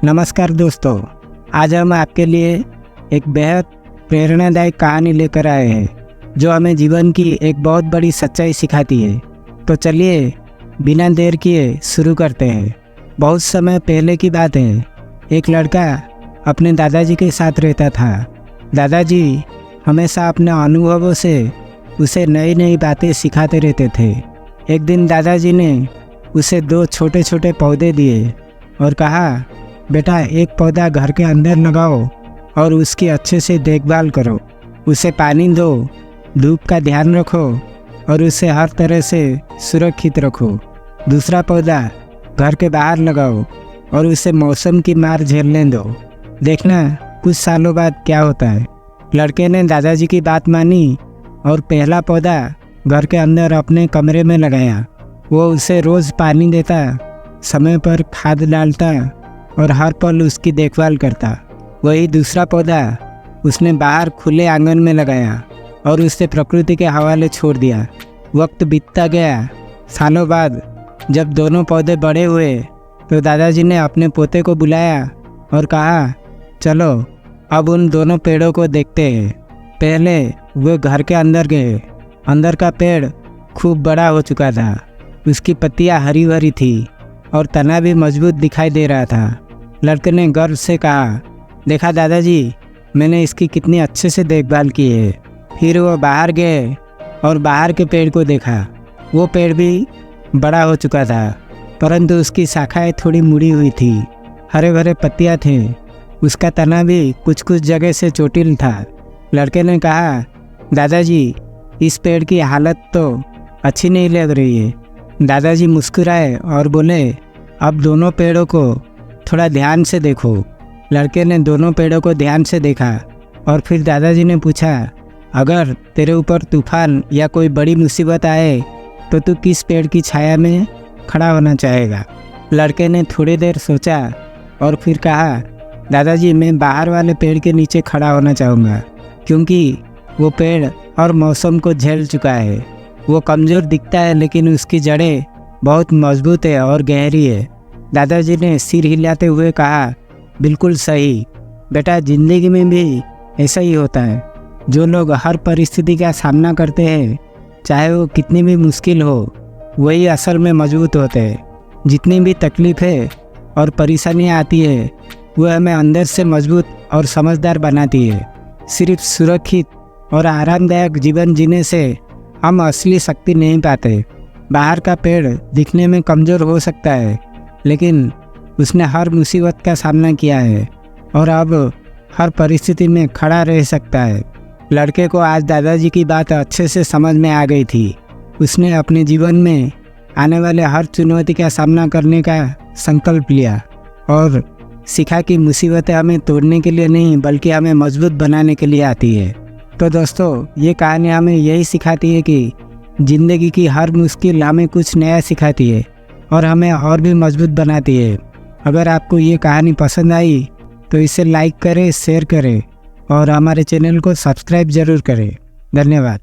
नमस्कार दोस्तों, आज हम आपके लिए एक बेहद प्रेरणादायक कहानी लेकर आए हैं जो हमें जीवन की एक बहुत बड़ी सच्चाई सिखाती है। तो चलिए बिना देर किए शुरू करते हैं। बहुत समय पहले की बात है, एक लड़का अपने दादाजी के साथ रहता था। दादाजी हमेशा अपने अनुभवों से उसे नई नई बातें सिखाते रहते थे। एक दिन दादाजी ने उसे 2 छोटे छोटे पौधे दिए और कहा, बेटा एक पौधा घर के अंदर लगाओ और उसकी अच्छे से देखभाल करो, उसे पानी दो, धूप का ध्यान रखो और उसे हर तरह से सुरक्षित रखो। दूसरा पौधा घर के बाहर लगाओ और उसे मौसम की मार झेलने दो, देखना कुछ सालों बाद क्या होता है। लड़के ने दादाजी की बात मानी और पहला पौधा घर के अंदर अपने कमरे में लगाया। वो उसे रोज़ पानी देता, समय पर खाद डालता और हर पल उसकी देखभाल करता। वही दूसरा पौधा उसने बाहर खुले आंगन में लगाया और उसे प्रकृति के हवाले छोड़ दिया। वक्त बीतता गया। सालों बाद जब दोनों पौधे बड़े हुए तो दादाजी ने अपने पोते को बुलाया और कहा, चलो अब उन दोनों पेड़ों को देखते हैं। पहले वे घर के अंदर गए। अंदर का पेड़ खूब बड़ा हो चुका था, उसकी पत्तियां हरी भरी थी और तना भी मजबूत दिखाई दे रहा था। लड़के ने गर्व से कहा, देखा दादाजी, मैंने इसकी कितनी अच्छे से देखभाल की है। फिर वो बाहर गए और बाहर के पेड़ को देखा। वो पेड़ भी बड़ा हो चुका था, परंतु उसकी शाखाएं थोड़ी मुड़ी हुई थी, हरे भरे पत्तियां थे, उसका तना भी कुछ कुछ जगह से चोटिल था। लड़के ने कहा, दादाजी इस पेड़ की हालत तो अच्छी नहीं लग रही है। दादाजी मुस्कुराए और बोले, अब दोनों पेड़ों को थोड़ा ध्यान से देखो। लड़के ने दोनों पेड़ों को ध्यान से देखा और फिर दादाजी ने पूछा, अगर तेरे ऊपर तूफान या कोई बड़ी मुसीबत आए तो तू किस पेड़ की छाया में खड़ा होना चाहेगा? लड़के ने थोड़ी देर सोचा और फिर कहा, दादाजी मैं बाहर वाले पेड़ के नीचे खड़ा होना चाहूँगा, क्योंकि वो पेड़ और मौसम को झेल चुका है। वो कमज़ोर दिखता है लेकिन उसकी जड़ें बहुत मजबूत है और गहरी है। दादाजी ने सिर हिलाते हुए कहा, बिल्कुल सही बेटा, ज़िंदगी में भी ऐसा ही होता है। जो लोग हर परिस्थिति का सामना करते हैं, चाहे वो कितनी भी मुश्किल हो, वही असल में मजबूत होते हैं। जितनी भी तकलीफ़ें और परेशानियाँ आती है, वह हमें अंदर से मजबूत और समझदार बनाती है। सिर्फ सुरक्षित और आरामदायक जीवन जीने से हम असली शक्ति नहीं पाते। बाहर का पेड़ दिखने में कमज़ोर हो सकता है, लेकिन उसने हर मुसीबत का सामना किया है और अब हर परिस्थिति में खड़ा रह सकता है। लड़के को आज दादाजी की बात अच्छे से समझ में आ गई थी। उसने अपने जीवन में आने वाले हर चुनौती का सामना करने का संकल्प लिया और सीखा कि मुसीबतें हमें तोड़ने के लिए नहीं बल्कि हमें मजबूत बनाने के लिए आती है। तो दोस्तों, ये कहानी हमें यही सिखाती है कि ज़िंदगी की हर मुश्किल हमें कुछ नया सिखाती है और हमें और भी मजबूत बनाती है। अगर आपको ये कहानी पसंद आई तो इसे लाइक करें, शेयर करें और हमारे चैनल को सब्सक्राइब ज़रूर करें। धन्यवाद।